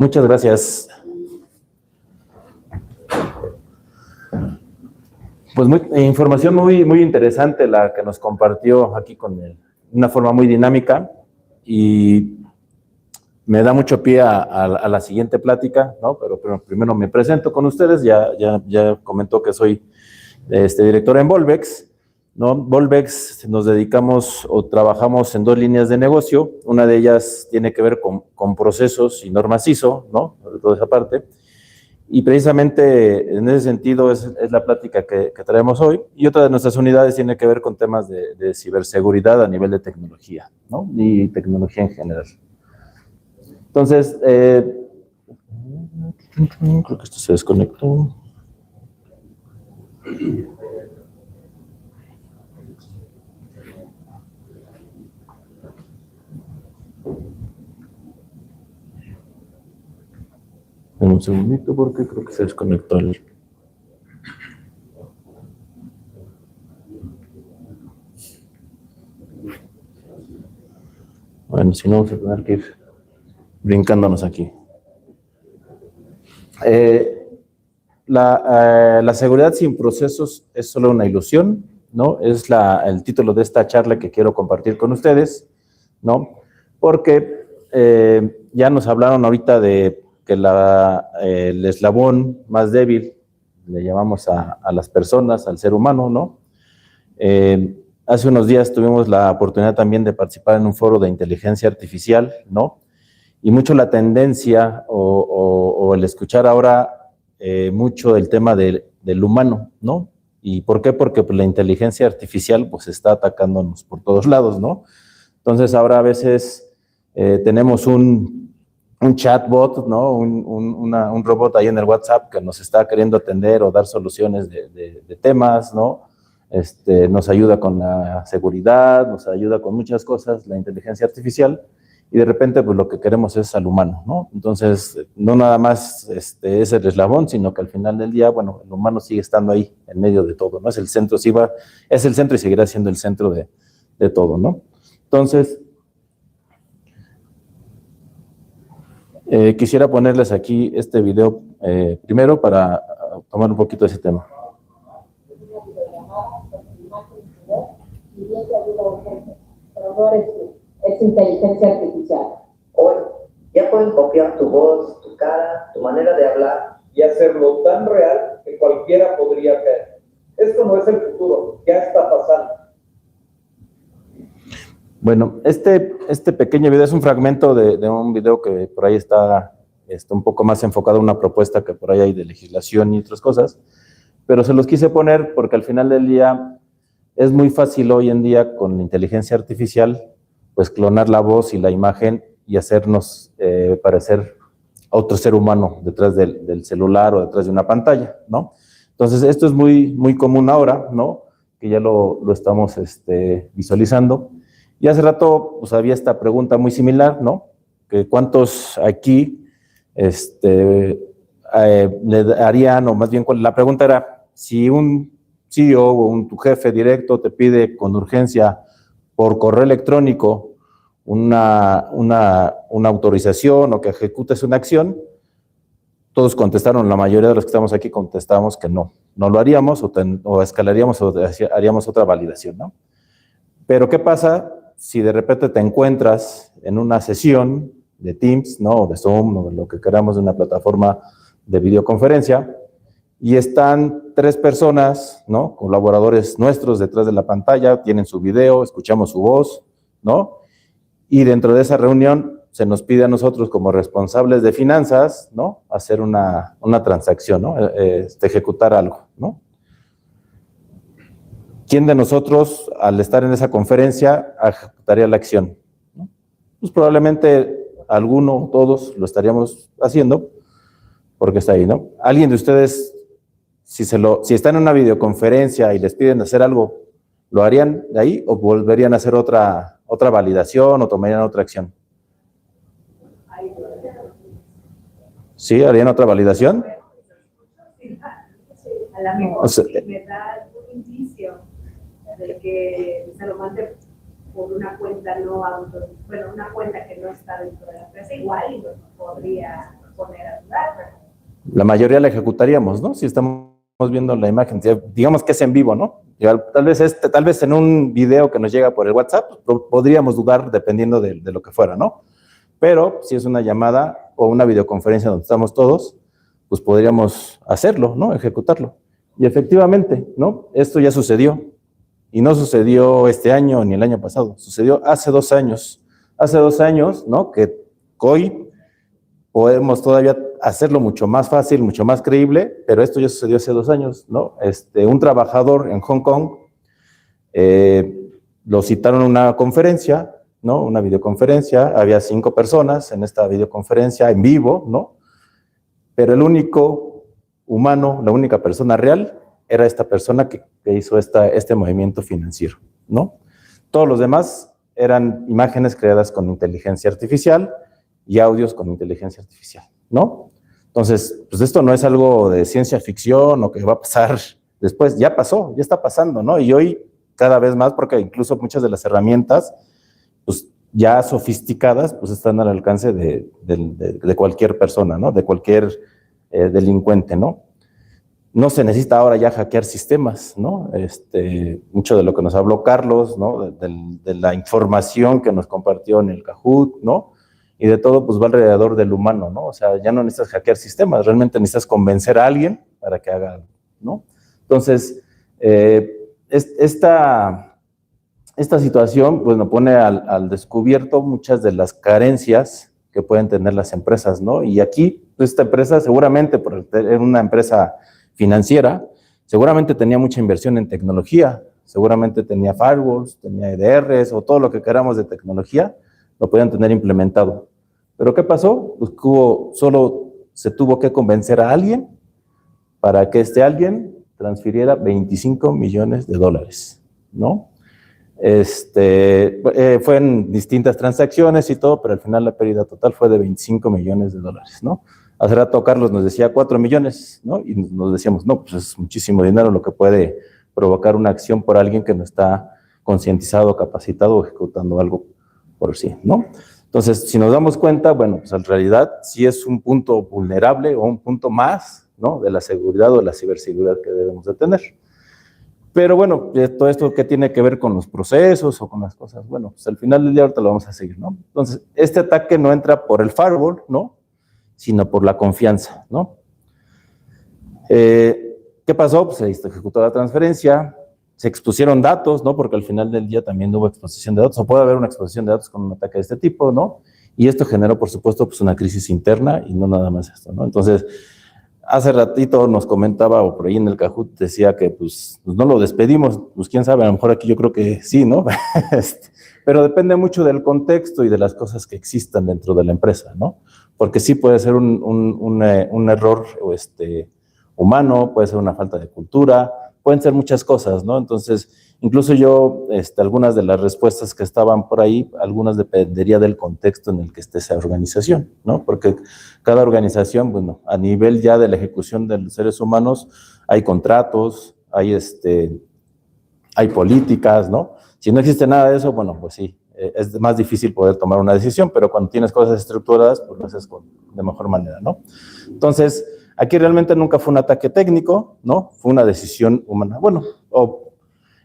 Muchas gracias. Pues información muy interesante la que nos compartió aquí una forma muy dinámica, y me da mucho pie a la siguiente plática, ¿no? Pero primero me presento con ustedes. Ya comentó que soy director en Volvex, ¿no? Volvex nos dedicamos o trabajamos en dos líneas de negocio. Una de ellas tiene que ver con procesos y normas ISO, ¿no? Sobre todo esa parte. Y precisamente en ese sentido es la plática que traemos hoy. Y otra de nuestras unidades tiene que ver con temas de ciberseguridad a nivel de tecnología, ¿no? Y tecnología en general. Entonces, creo que esto se desconectó. Un segundito porque creo que se desconectó el... Bueno, si no, vamos a tener que ir brincándonos aquí. La seguridad sin procesos es solo una ilusión, ¿no? Es el título de esta charla que quiero compartir con ustedes, ¿no? Porque ya nos hablaron ahorita de que el eslabón más débil le llamamos a las personas, al ser humano, ¿no? Hace unos días tuvimos la oportunidad también de participar en un foro de inteligencia artificial, ¿no? Y mucho la tendencia o el escuchar ahora mucho el tema del humano, ¿no? ¿Y por qué? Porque pues, la inteligencia artificial pues está atacándonos por todos lados, ¿no? Entonces ahora a veces tenemos un chatbot, ¿no? Un robot ahí en el WhatsApp que nos está queriendo atender o dar soluciones de temas, ¿no? Nos ayuda con la seguridad, nos ayuda con muchas cosas, la inteligencia artificial, y de repente pues lo que queremos es al humano, ¿no? Entonces, no nada más es el eslabón, sino que al final del día, bueno, el humano sigue estando ahí en medio de todo, ¿no? Es el centro, es el centro y seguirá siendo el centro de todo, ¿no? Entonces, quisiera ponerles aquí este video primero para tomar un poquito de ese tema. Es inteligencia artificial. Hoy ya pueden copiar tu voz, tu cara, tu manera de hablar y hacerlo tan real que cualquiera podría caer. Esto no es el futuro, ya está pasando. Bueno, este pequeño video es un fragmento de un video que por ahí está un poco más enfocado a una propuesta que por ahí hay de legislación y otras cosas, pero se los quise poner porque al final del día es muy fácil hoy en día con la inteligencia artificial pues clonar la voz y la imagen y hacernos parecer a otro ser humano detrás del celular o detrás de una pantalla, ¿no? Entonces esto es muy común ahora, ¿no? Que ya lo estamos visualizando. Y hace rato pues había esta pregunta muy similar, ¿no? Que cuántos aquí le harían, o más bien la pregunta era, si un CEO o tu jefe directo te pide con urgencia por correo electrónico una autorización o que ejecutes una acción, todos contestaron, la mayoría de los que estamos aquí contestamos que no lo haríamos o escalaríamos o haríamos otra validación, ¿no? Pero ¿qué pasa si de repente te encuentras en una sesión de Teams, ¿no? O de Zoom, o de lo que queramos, de una plataforma de videoconferencia, y están 3 personas, ¿no? Colaboradores nuestros detrás de la pantalla, tienen su video, escuchamos su voz, ¿no? Y dentro de esa reunión se nos pide a nosotros como responsables de finanzas, ¿no? Hacer una transacción, ¿no? Ejecutar algo, ¿no? ¿Quién de nosotros, al estar en esa conferencia, ejecutaría la acción? ¿No? Pues probablemente alguno o todos lo estaríamos haciendo porque está ahí, ¿no? ¿Alguien de ustedes, si están en una videoconferencia y les piden hacer algo, lo harían de ahí o volverían a hacer otra validación o tomarían otra acción? ¿Sí? ¿Harían otra validación? A la mejor, o sea, me da un indicio de que se lo mande por una cuenta una cuenta que no está dentro de la empresa, igual y no podría. poner a dudar, ¿verdad? La mayoría la ejecutaríamos, ¿no? Si estamos viendo la imagen, digamos que es en vivo, ¿no? Tal vez en un video que nos llega por el WhatsApp, podríamos dudar dependiendo de lo que fuera, ¿no? Pero si es una llamada o una videoconferencia donde estamos todos, pues podríamos hacerlo, ¿no? Ejecutarlo. Y efectivamente, ¿no? Esto ya sucedió. Y no sucedió este año ni el año pasado. Sucedió hace 2 años. Hace 2 años, ¿no? Que hoy podemos todavía hacerlo mucho más fácil, mucho más creíble, pero esto ya sucedió hace 2 años, ¿no? Un trabajador en Hong Kong lo citaron a una conferencia, ¿no? Una videoconferencia, había 5 personas en esta videoconferencia en vivo, ¿no? Pero el único humano, la única persona real, era esta persona que hizo este movimiento financiero, ¿no? Todos los demás eran imágenes creadas con inteligencia artificial y audios con inteligencia artificial, ¿no? Entonces, pues esto no es algo de ciencia ficción o que va a pasar después, ya pasó, ya está pasando, ¿no? Y hoy cada vez más, porque incluso muchas de las herramientas, pues ya sofisticadas, pues están al alcance de cualquier persona, ¿no? De cualquier delincuente, ¿no? No se necesita ahora ya hackear sistemas, ¿no? Mucho de lo que nos habló Carlos, ¿no? De la información que nos compartió en el Kahoot, ¿no? Y de todo, pues va alrededor del humano, ¿no? O sea, ya no necesitas hackear sistemas, realmente necesitas convencer a alguien para que haga algo, ¿no? Entonces, esta situación, pues nos pone al descubierto muchas de las carencias que pueden tener las empresas, ¿no? Y aquí, esta empresa seguramente, por ser una empresa financiera, seguramente tenía mucha inversión en tecnología, seguramente tenía firewalls, tenía EDRs o todo lo que queramos de tecnología, lo podían tener implementado. ¿Pero qué pasó? Pues solo se tuvo que convencer a alguien para que este alguien transfiriera $25 millones, ¿no? Fue en distintas transacciones y todo, pero al final la pérdida total fue de $25 millones, ¿no? Hace rato Carlos nos decía 4 millones, ¿no? Y nos decíamos, no, pues es muchísimo dinero lo que puede provocar una acción por alguien que no está concientizado, capacitado o ejecutando algo por sí, ¿no? Entonces, si nos damos cuenta, bueno, pues en realidad sí es un punto vulnerable o un punto más, ¿no? De la seguridad o de la ciberseguridad que debemos de tener. Pero bueno, todo esto que tiene que ver con los procesos o con las cosas, bueno, pues al final del día ahorita lo vamos a seguir, ¿no? Entonces, este ataque no entra por el firewall, ¿no? Sino por la confianza, ¿no? ¿Qué pasó? Pues se ejecutó la transferencia, se expusieron datos, ¿no? Porque al final del día también hubo exposición de datos, o puede haber una exposición de datos con un ataque de este tipo, ¿no? Y esto generó, por supuesto, pues una crisis interna y no nada más esto, ¿no? Entonces, hace ratito nos comentaba, o por ahí en el Kahoot decía que pues no lo despedimos, pues quién sabe, a lo mejor aquí yo creo que sí, ¿no? Pero depende mucho del contexto y de las cosas que existan dentro de la empresa, ¿no? Porque sí puede ser un error humano, puede ser una falta de cultura, pueden ser muchas cosas, ¿no? Entonces, incluso yo, algunas de las respuestas que estaban por ahí, algunas dependería del contexto en el que esté esa organización, ¿no? Porque cada organización, bueno, a nivel ya de la ejecución de los seres humanos, hay contratos, hay políticas, ¿no? Si no existe nada de eso, bueno, pues sí, es más difícil poder tomar una decisión, pero cuando tienes cosas estructuradas, pues lo haces de mejor manera, ¿no? Entonces, aquí realmente nunca fue un ataque técnico, ¿no? Fue una decisión humana. Bueno,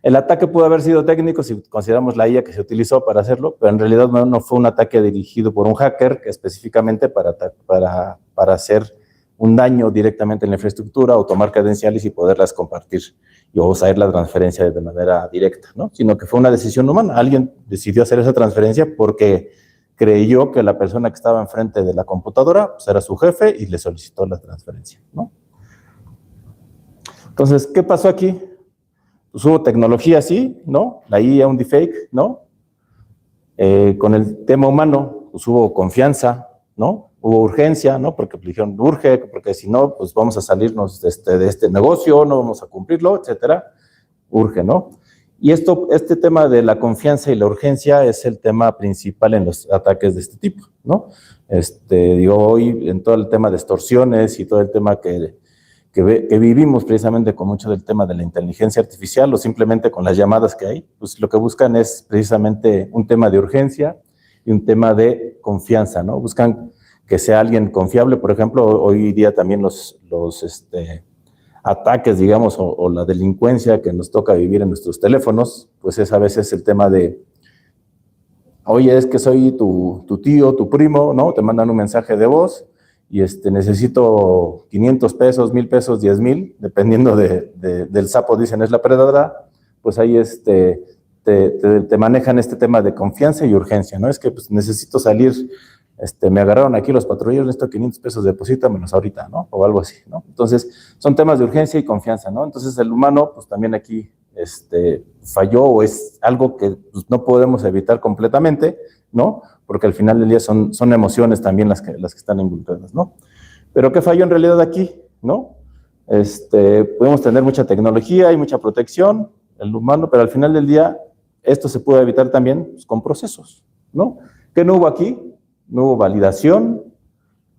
el ataque pudo haber sido técnico si consideramos la IA que se utilizó para hacerlo, pero en realidad no fue un ataque dirigido por un hacker que específicamente para hacer un daño directamente en la infraestructura o tomar credenciales y poderlas compartir o usar la transferencia de manera directa, ¿no? Sino que fue una decisión humana. Alguien decidió hacer esa transferencia porque creyó que la persona que estaba enfrente de la computadora pues, era su jefe y le solicitó la transferencia, ¿no? Entonces, ¿qué pasó aquí? Pues hubo tecnología, sí, ¿no? La IA, un deepfake, ¿no? Con el tema humano, pues hubo confianza, ¿no? Hubo urgencia, ¿no? Porque dijeron, urge, porque si no, pues vamos a salirnos de este negocio, no vamos a cumplirlo, etcétera. Urge, ¿no? Y este tema de la confianza y la urgencia es el tema principal en los ataques de este tipo, ¿no? Hoy en todo el tema de extorsiones y todo el tema que vivimos precisamente con mucho del tema de la inteligencia artificial o simplemente con las llamadas que hay, pues lo que buscan es precisamente un tema de urgencia y un tema de confianza, ¿no? Buscan que sea alguien confiable. Por ejemplo, hoy día también los ataques, digamos, o la delincuencia que nos toca vivir en nuestros teléfonos, pues es a veces el tema de, oye, es que soy tu tío, tu primo, ¿no? Te mandan un mensaje de voz y necesito 500 pesos, 1,000 pesos, 10,000, dependiendo del sapo, dicen, es la predadora, pues ahí te manejan este tema de confianza y urgencia, ¿no? Es que pues necesito salir, me agarraron aquí los patrulleros, necesito 500 pesos, deposítamelos ahorita, ¿no? O algo así, ¿no? Entonces, son temas de urgencia y confianza, ¿no? Entonces, el humano, pues también aquí falló o es algo que pues, no podemos evitar completamente, ¿no? Porque al final del día son emociones también las que están involucradas, ¿no? Pero ¿qué falló en realidad aquí, no? Podemos tener mucha tecnología y mucha protección, el humano, pero al final del día esto se puede evitar también pues, con procesos, ¿no? ¿Qué no hubo aquí? No hubo validación,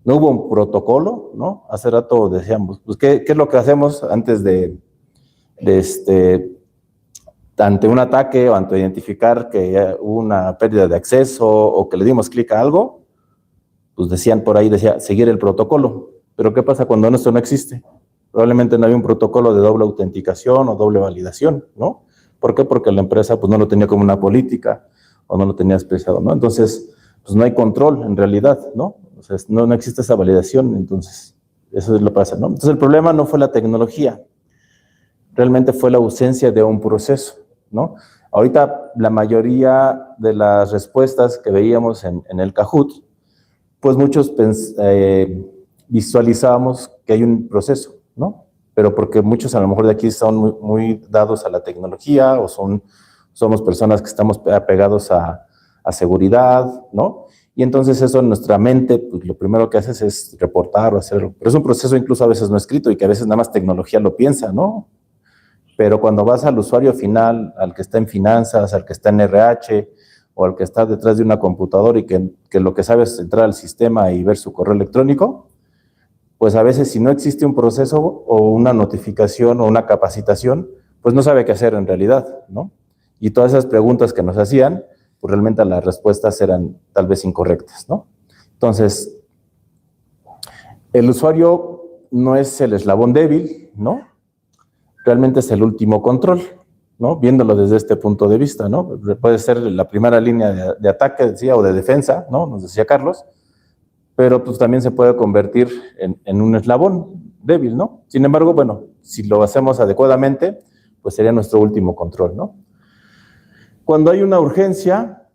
no hubo un protocolo, ¿no? Hace rato decíamos, pues, ¿qué es lo que hacemos antes ante un ataque o ante identificar que hubo una pérdida de acceso o que le dimos clic a algo? Pues decían por ahí, seguir el protocolo. Pero ¿qué pasa cuando esto no existe? Probablemente no había un protocolo de doble autenticación o doble validación, ¿no? ¿Por qué? Porque la empresa pues no lo tenía como una política o no lo tenía expresado, ¿no? Entonces, pues no hay control en realidad, ¿no? O sea, no existe esa validación, entonces, eso es lo que pasa, ¿no? Entonces, el problema no fue la tecnología, realmente fue la ausencia de un proceso, ¿no? Ahorita, la mayoría de las respuestas que veíamos en el Kahoot, pues muchos visualizábamos que hay un proceso, ¿no? Pero porque muchos a lo mejor de aquí son muy dados a la tecnología o somos personas que estamos apegados a seguridad, ¿no? Y entonces eso en nuestra mente, pues lo primero que haces es reportar o hacerlo. Pero es un proceso incluso a veces no escrito y que a veces nada más tecnología lo piensa, ¿no? Pero cuando vas al usuario final, al que está en finanzas, al que está en RH o al que está detrás de una computadora y que lo que sabe es entrar al sistema y ver su correo electrónico, pues a veces si no existe un proceso o una notificación o una capacitación, pues no sabe qué hacer en realidad, ¿no? Y todas esas preguntas que nos hacían, pues realmente las respuestas eran tal vez incorrectas, ¿no? Entonces, el usuario no es el eslabón débil, ¿no? Realmente es el último control, ¿no? Viéndolo desde este punto de vista, ¿no? Puede ser la primera línea de ataque, decía, o de defensa, ¿no? Nos decía Carlos, pero pues también se puede convertir en un eslabón débil, ¿no? Sin embargo, bueno, si lo hacemos adecuadamente, pues sería nuestro último control, ¿no? Cuando hay una urgencia,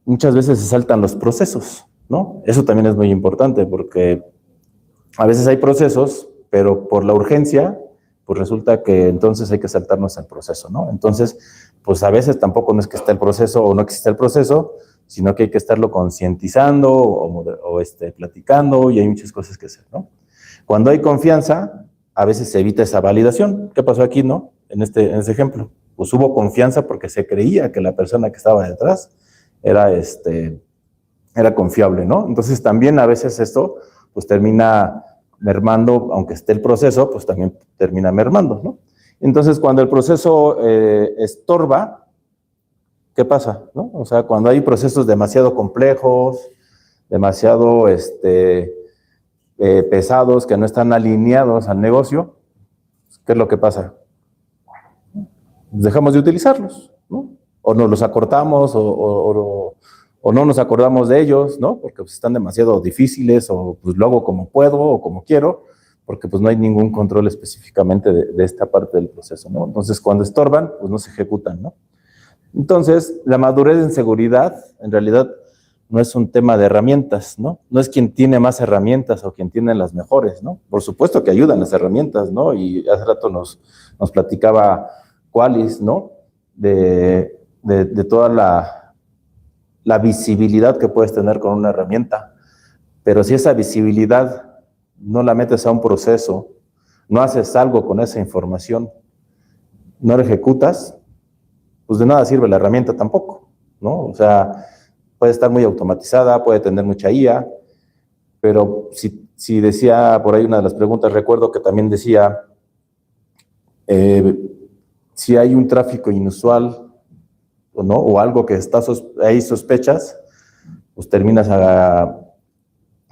muchas veces se saltan los procesos, ¿no? Eso también es muy importante porque a veces hay procesos, pero por la urgencia, pues resulta que entonces hay que saltarnos el proceso, ¿no? Entonces, pues a veces tampoco no es que esté el proceso o no existe el proceso, sino que hay que estarlo concientizando o platicando y hay muchas cosas que hacer, ¿no? Cuando hay confianza, a veces se evita esa validación. ¿Qué pasó aquí, no? En este ejemplo. Pues hubo confianza porque se creía que la persona que estaba detrás era confiable, ¿no? Entonces también a veces esto pues termina mermando, aunque esté el proceso, pues también termina mermando, ¿no? Entonces cuando el proceso estorba, ¿qué pasa? ¿No? O sea, cuando hay procesos demasiado complejos, demasiado pesados, que no están alineados al negocio, ¿qué es lo que pasa? Dejamos de utilizarlos, ¿no? O nos los acortamos o no nos acordamos de ellos, ¿no? Porque pues, están demasiado difíciles o pues lo hago como puedo o como quiero, porque pues no hay ningún control específicamente de esta parte del proceso, ¿no? Entonces, cuando estorban, pues no se ejecutan, ¿no? Entonces, la madurez en seguridad, en realidad, no es un tema de herramientas, ¿no? No es quien tiene más herramientas o quien tiene las mejores, ¿no? Por supuesto que ayudan las herramientas, ¿no? Y hace rato nos platicaba Qualys, ¿no? De toda la visibilidad que puedes tener con una herramienta. Pero si esa visibilidad no la metes a un proceso, no haces algo con esa información, no la ejecutas, pues de nada sirve la herramienta tampoco, ¿no? O sea, puede estar muy automatizada, puede tener mucha IA, pero si decía por ahí una de las preguntas, recuerdo que también decía, si hay un tráfico inusual, ¿no? O algo que ahí sospechas, pues terminas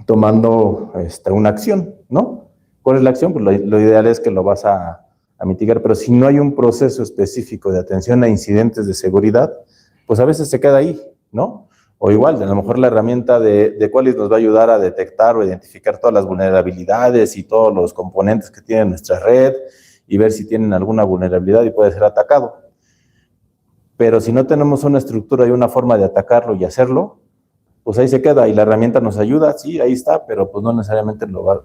tomando una acción, ¿no? ¿Cuál es la acción? Pues lo ideal es que lo vas a mitigar, pero si no hay un proceso específico de atención a incidentes de seguridad, pues a veces se queda ahí, ¿no? O igual, a lo mejor la herramienta de Qualys nos va a ayudar a detectar o identificar todas las vulnerabilidades y todos los componentes que tiene nuestra red y ver si tienen alguna vulnerabilidad y puede ser atacado. Pero si no tenemos una estructura y una forma de atacarlo y hacerlo, pues ahí se queda y la herramienta nos ayuda, sí, ahí está, pero pues no necesariamente lo va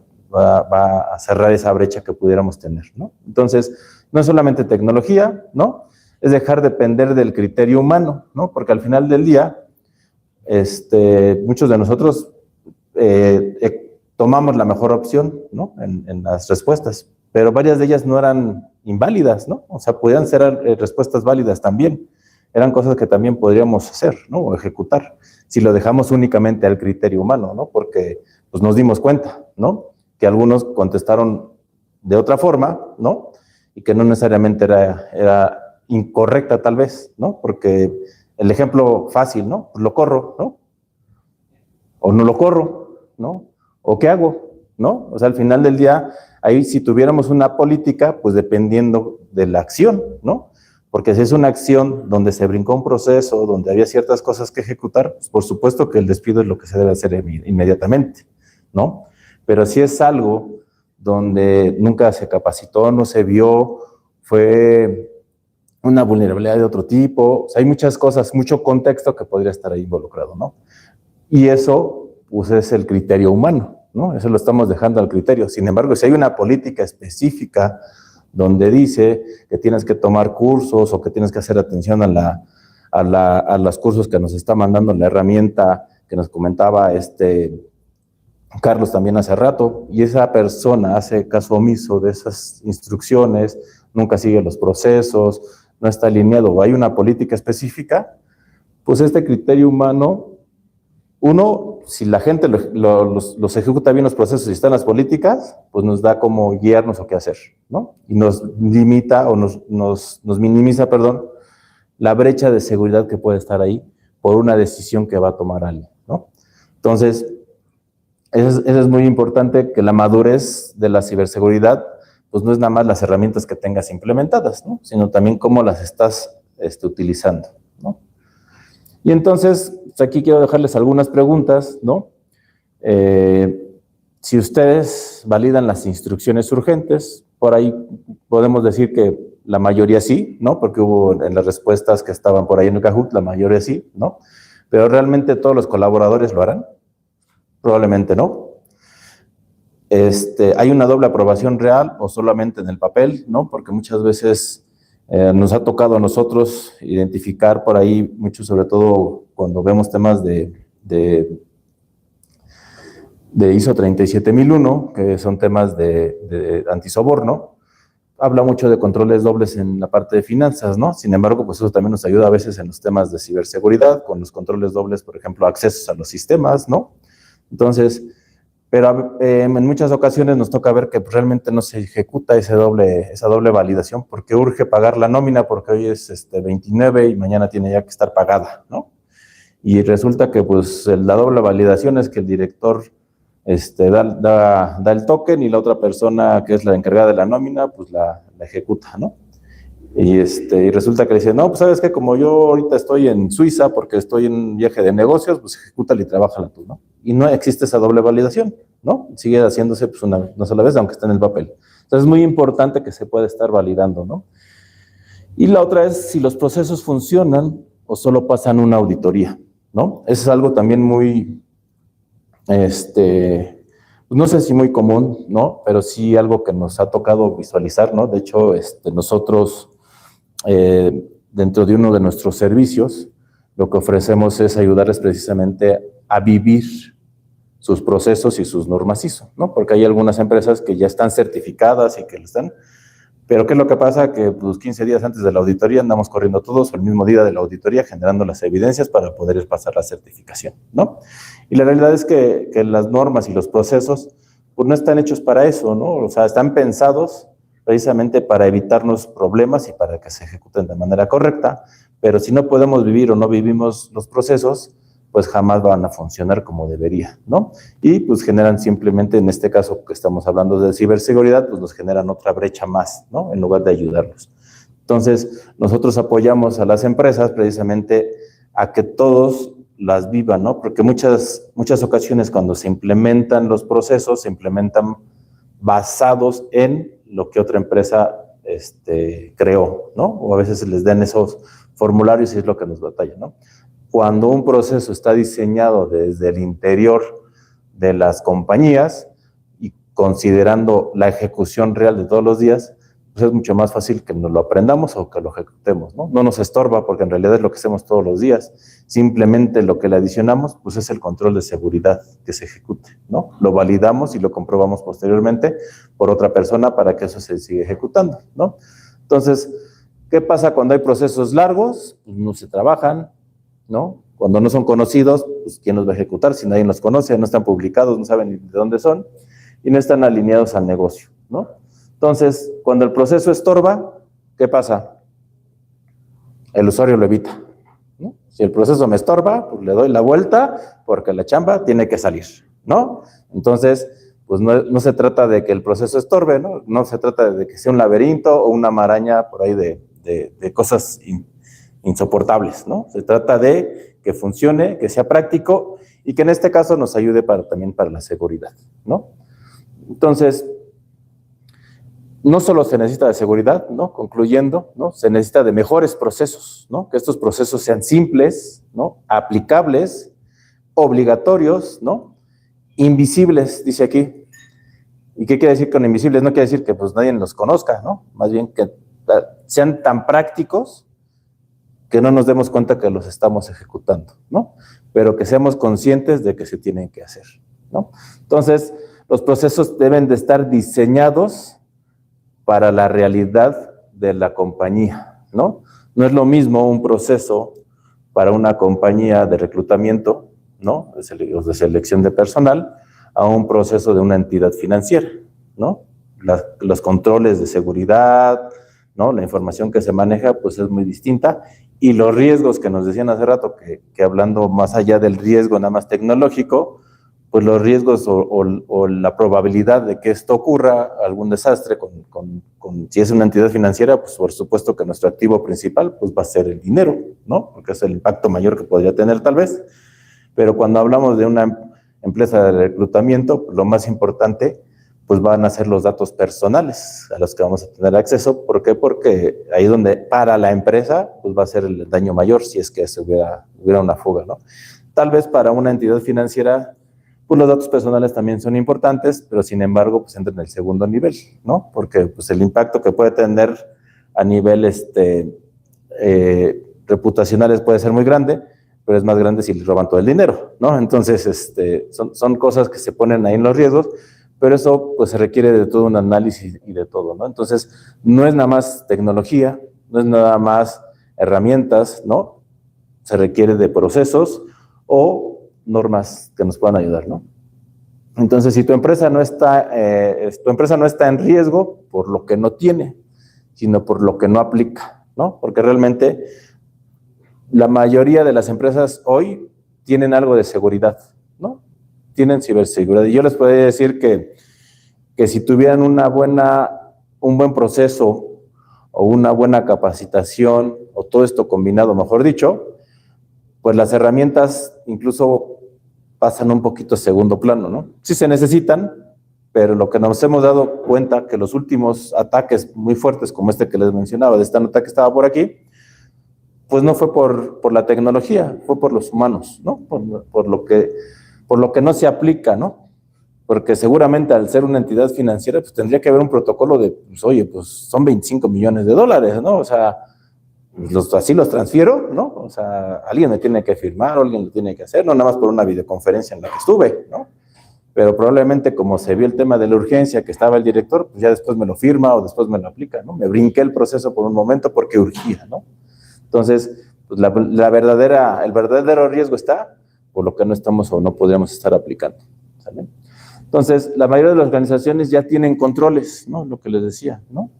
a cerrar esa brecha que pudiéramos tener, ¿no? Entonces, no es solamente tecnología, ¿no? Es dejar de depender del criterio humano, ¿no? Porque al final del día, muchos de nosotros tomamos la mejor opción, ¿no? En las respuestas, pero varias de ellas no eran inválidas, ¿no? O sea, podían ser respuestas válidas también. Eran cosas que también podríamos hacer, ¿no? O ejecutar, si lo dejamos únicamente al criterio humano, ¿no? Porque pues nos dimos cuenta, ¿no? Que algunos contestaron de otra forma, ¿no? Y que no necesariamente era incorrecta tal vez, ¿no? Porque el ejemplo fácil, ¿no? Pues lo corro, ¿no? O no lo corro, ¿no? ¿O qué hago? ¿No? O sea, al final del día, ahí si tuviéramos una política, pues dependiendo de la acción, ¿no? Porque si es una acción donde se brincó un proceso, donde había ciertas cosas que ejecutar, pues por supuesto que el despido es lo que se debe hacer inmediatamente, ¿no? Pero si es algo donde nunca se capacitó, no se vio, fue una vulnerabilidad de otro tipo, o sea, hay muchas cosas, mucho contexto que podría estar ahí involucrado, ¿no? Y eso, pues es el criterio humano, ¿no? Eso lo estamos dejando al criterio. Sin embargo, si hay una política específica donde dice que tienes que tomar cursos o que tienes que hacer atención a los cursos que nos está mandando la herramienta que nos comentaba Carlos también hace rato, y esa persona hace caso omiso de esas instrucciones, nunca sigue los procesos, no está alineado o hay una política específica, pues este criterio humano, uno, si la gente los ejecuta bien los procesos y están las políticas, pues nos da como guiarnos o qué hacer, ¿no? Y nos limita o nos minimiza, perdón, la brecha de seguridad que puede estar ahí por una decisión que va a tomar alguien, ¿no? Entonces, eso es muy importante, que la madurez de la ciberseguridad, pues no es nada más las herramientas que tengas implementadas, ¿no? Sino también cómo las estás utilizando, ¿no? Y entonces, pues aquí quiero dejarles algunas preguntas, ¿no? Si ustedes validan las instrucciones urgentes, por ahí podemos decir que la mayoría sí, ¿no? Porque hubo en las respuestas que estaban por ahí en el Kahoot, la mayoría sí, ¿no? Pero realmente todos los colaboradores lo harán. Probablemente no. ¿Hay una doble aprobación real o solamente en el papel? ¿No? Porque muchas veces nos ha tocado a nosotros identificar por ahí, mucho sobre todo cuando vemos temas de ISO 37001, que son temas de antisoborno, habla mucho de controles dobles en la parte de finanzas, ¿no? Sin embargo, pues eso también nos ayuda a veces en los temas de ciberseguridad, con los controles dobles, por ejemplo, accesos a los sistemas, ¿no? Entonces, pero en muchas ocasiones nos toca ver que realmente no se ejecuta esa doble validación, porque urge pagar la nómina, porque hoy es 29 y mañana tiene ya que estar pagada, ¿no? Y resulta que pues la doble validación es que el director da el token y la otra persona que es la encargada de la nómina, pues la ejecuta, ¿no? Y resulta que le dice, no, pues sabes que como yo ahorita estoy en Suiza porque estoy en un viaje de negocios, pues ejecútala y trabájala tú, ¿no? Y no existe esa doble validación, ¿no? Sigue haciéndose pues una sola vez, aunque esté en el papel. Entonces es muy importante que se pueda estar validando, ¿no? Y la otra es si los procesos funcionan o solo pasan una auditoría, ¿no? Eso es algo también muy, no sé si muy común, ¿no? Pero sí algo que nos ha tocado visualizar, ¿no? De hecho, nosotros, dentro de uno de nuestros servicios, lo que ofrecemos es ayudarles precisamente a vivir sus procesos y sus normas ISO, ¿no? Porque hay algunas empresas que ya están certificadas y que lo están, pero ¿qué es lo que pasa? Que pues 15 días antes de la auditoría andamos corriendo todos el mismo día de la auditoría generando las evidencias para poder pasar la certificación, ¿no? Y la realidad es que las normas y los procesos pues no están hechos para eso, ¿no? O sea, están pensados precisamente para evitarnos problemas y para que se ejecuten de manera correcta, pero si no podemos vivir o no vivimos los procesos, pues jamás van a funcionar como debería, ¿no? Y pues generan simplemente, en este caso que estamos hablando de ciberseguridad, pues nos generan otra brecha más, ¿no? En lugar de ayudarlos. Entonces, nosotros apoyamos a las empresas precisamente a que todos las vivan, ¿no? Porque muchas ocasiones cuando se implementan los procesos, se implementan basados en lo que otra empresa creó, ¿no? O a veces se les den esos formularios y es lo que nos batalla, ¿no? Cuando un proceso está diseñado desde el interior de las compañías y considerando la ejecución real de todos los días, pues es mucho más fácil que nos lo aprendamos o que lo ejecutemos, ¿no? No nos estorba porque en realidad es lo que hacemos todos los días. Simplemente lo que le adicionamos, pues es el control de seguridad que se ejecute, ¿no? Lo validamos y lo comprobamos posteriormente por otra persona para que eso se siga ejecutando, ¿no? Entonces, ¿qué pasa cuando hay procesos largos? Pues no se trabajan, ¿no? Cuando no son conocidos, pues ¿quién los va a ejecutar? Si nadie los conoce, no están publicados, no saben ni de dónde son y no están alineados al negocio, ¿no? Entonces, cuando el proceso estorba, ¿qué pasa? El usuario lo evita, ¿no? Si el proceso me estorba, pues le doy la vuelta porque la chamba tiene que salir, ¿no? Entonces, pues no se trata de que el proceso estorbe, ¿no? No se trata de que sea un laberinto o una maraña por ahí de cosas insoportables, ¿no? Se trata de que funcione, que sea práctico y que en este caso nos ayude también para la seguridad, ¿no? Entonces, no solo se necesita de seguridad, ¿no? Concluyendo, ¿no? Se necesita de mejores procesos, ¿no? Que estos procesos sean simples, ¿no? Aplicables, obligatorios, ¿no? Invisibles, dice aquí. ¿Y qué quiere decir con invisibles? No quiere decir que pues nadie los conozca, ¿no? Más bien que sean tan prácticos que no nos demos cuenta que los estamos ejecutando, ¿no? Pero que seamos conscientes de que se tienen que hacer, ¿no? Entonces, los procesos deben de estar diseñados para la realidad de la compañía, ¿no? No es lo mismo un proceso para una compañía de reclutamiento, ¿no? De selección de personal, a un proceso de una entidad financiera, ¿no? Los controles de seguridad, ¿no? La información que se maneja, pues es muy distinta, y los riesgos que nos decían hace rato, que hablando más allá del riesgo nada más tecnológico, pues los riesgos o la probabilidad de que esto ocurra, algún desastre, si es una entidad financiera, pues por supuesto que nuestro activo principal pues va a ser el dinero, ¿no? Porque es el impacto mayor que podría tener tal vez. Pero cuando hablamos de una empresa de reclutamiento, pues lo más importante pues van a ser los datos personales a los que vamos a tener acceso. ¿Por qué? Porque ahí donde para la empresa pues va a ser el daño mayor si es que hubiera una fuga, ¿no? Tal vez para una entidad financiera pues los datos personales también son importantes, pero sin embargo, pues entra en el segundo nivel, ¿no? Porque pues el impacto que puede tener a nivel reputacionales puede ser muy grande, pero es más grande si le roban todo el dinero, ¿no? Entonces, son cosas que se ponen ahí en los riesgos, pero eso pues se requiere de todo un análisis y de todo, ¿no? Entonces, no es nada más tecnología, no es nada más herramientas, ¿no? Se requiere de procesos o normas que nos puedan ayudar, ¿no? Entonces, si tu empresa no está en riesgo por lo que no tiene, sino por lo que no aplica, ¿no? Porque realmente la mayoría de las empresas hoy tienen algo de seguridad, ¿no? Tienen ciberseguridad. Y yo les podría decir que si tuvieran un buen proceso o una buena capacitación o todo esto combinado, mejor dicho, pues las herramientas incluso pasan un poquito a segundo plano, ¿no? Sí se necesitan, pero lo que nos hemos dado cuenta que los últimos ataques muy fuertes, como este que les mencionaba, de esta nota que estaba por aquí, pues no fue por la tecnología, fue por los humanos, ¿no? Por lo que no se aplica, ¿no? Porque seguramente al ser una entidad financiera, pues tendría que haber un protocolo de, pues oye, pues son 25 millones de dólares, ¿no? O sea, así los transfiero, ¿no? O sea, alguien me tiene que firmar, o alguien lo tiene que hacer, no nada más por una videoconferencia en la que estuve, ¿no? Pero probablemente como se vio el tema de la urgencia que estaba el director, pues ya después me lo firma o después me lo aplica, ¿no? Me brinqué el proceso por un momento porque urgía, ¿no? Entonces, pues el verdadero riesgo está por lo que no estamos o no podríamos estar aplicando, ¿sale? Entonces, la mayoría de las organizaciones ya tienen controles, ¿no? Lo que les decía, ¿no?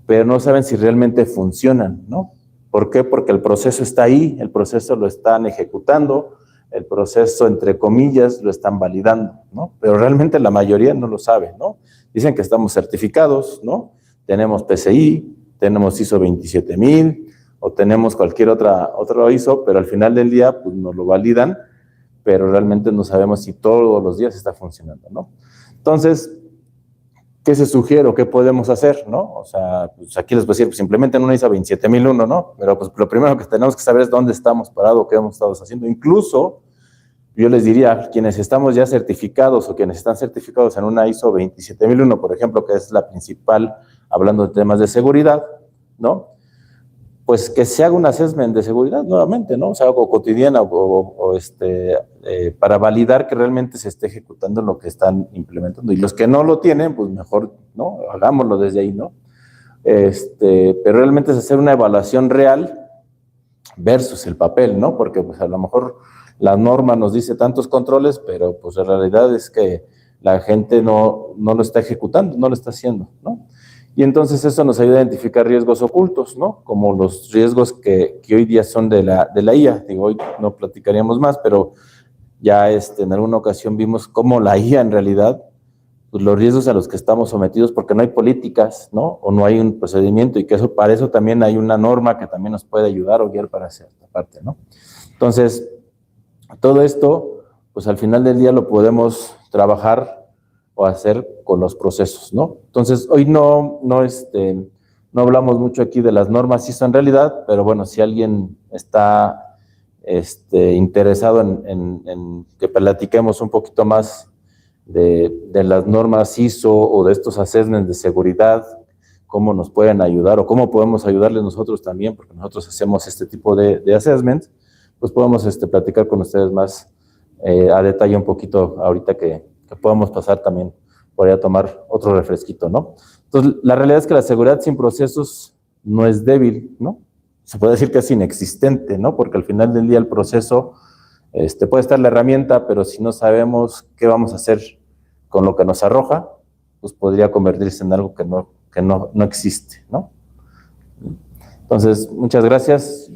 Pero no saben si realmente funcionan, ¿no? ¿Por qué? Porque el proceso está ahí, el proceso lo están ejecutando, el proceso, entre comillas, lo están validando, ¿no? Pero realmente la mayoría no lo sabe, ¿no? Dicen que estamos certificados, ¿no? Tenemos PCI, tenemos ISO 27000 o tenemos cualquier otro ISO, pero al final del día, pues nos lo validan, pero realmente no sabemos si todos los días está funcionando, ¿no? Entonces, ¿qué se sugiere o qué podemos hacer, no? O sea, pues aquí les voy a decir, pues simplemente en una ISO 27001, ¿no? Pero pues lo primero que tenemos que saber es dónde estamos parados, qué hemos estado haciendo. Incluso, yo les diría, quienes estamos ya certificados o quienes están certificados en una ISO 27001, por ejemplo, que es la principal, hablando de temas de seguridad, ¿no? Pues que se haga un assessment de seguridad nuevamente, ¿no? O sea, algo cotidiano para validar que realmente se esté ejecutando lo que están implementando. Y los que no lo tienen, pues mejor, ¿no? Hagámoslo desde ahí, ¿no? Pero realmente es hacer una evaluación real versus el papel, ¿no? Porque pues a lo mejor la norma nos dice tantos controles, pero pues la realidad es que la gente no lo está ejecutando, no lo está haciendo, ¿no? Y entonces eso nos ayuda a identificar riesgos ocultos, ¿no? Como los riesgos que hoy día son de la IA. Digo, hoy no platicaríamos más, pero ya en alguna ocasión vimos cómo la IA en realidad, pues los riesgos a los que estamos sometidos, porque no hay políticas, ¿no? O no hay un procedimiento, y que eso, para eso también hay una norma que también nos puede ayudar o guiar para cierta parte, ¿no? Entonces, todo esto, pues al final del día lo podemos trabajar o hacer con los procesos, ¿no? Entonces, hoy no hablamos mucho aquí de las normas ISO en realidad, pero bueno, si alguien está interesado en que platiquemos un poquito más de las normas ISO o de estos assessments de seguridad, cómo nos pueden ayudar o cómo podemos ayudarles nosotros también, porque nosotros hacemos este tipo de assessments, pues podemos platicar con ustedes más a detalle un poquito ahorita que podamos pasar también por ahí a tomar otro refresquito, ¿no? Entonces, la realidad es que la seguridad sin procesos no es débil, ¿no? Se puede decir que es inexistente, ¿no? Porque al final del día el proceso, puede estar la herramienta, pero si no sabemos qué vamos a hacer con lo que nos arroja, pues podría convertirse en algo que no existe, ¿no? Entonces, muchas gracias.